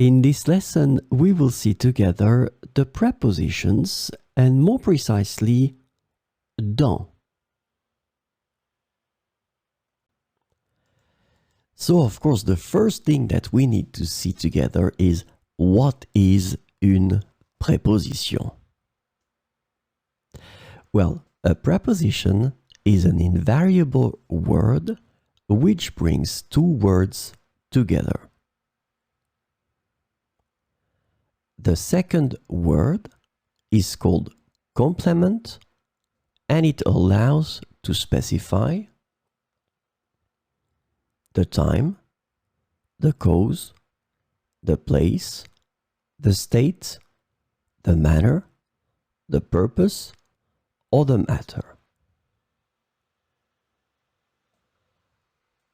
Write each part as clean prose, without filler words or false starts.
In this lesson, we will see together the prepositions and more precisely, dans. So, of course, the first thing that we need to see together is what is une préposition? Well, a preposition is an invariable word which brings two words together. The second word is called complement, and it allows to specify the time, the cause, the place, the state, the manner, the purpose, or the matter.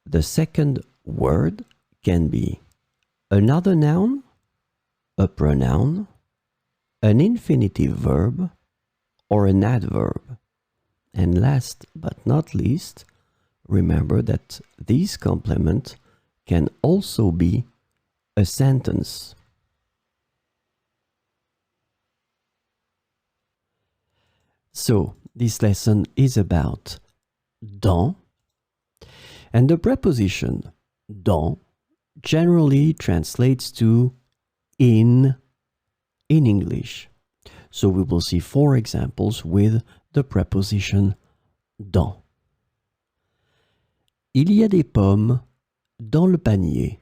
The second word can be another noun, a pronoun, an infinitive verb, or an adverb. And last but not least, remember that this complement can also be a sentence. So, this lesson is about dans, and the preposition dans generally translates to in English. So we will see 4 examples with the preposition dans. Il y a des pommes dans le panier.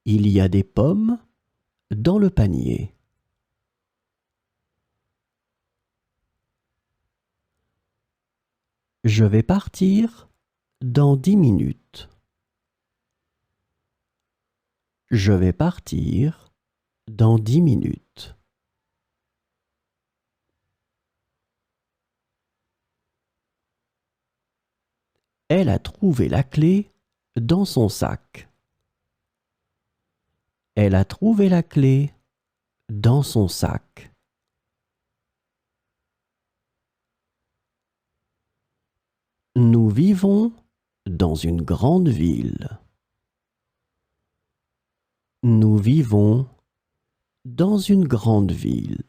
Il y a des pommes dans le panier. Je vais partir dans 10 minutes. Je vais partir dans 10 minutes. Elle a trouvé la clé dans son sac. Elle a trouvé la clé dans son sac. Nous vivons dans une grande ville. Nous vivons dans une grande ville.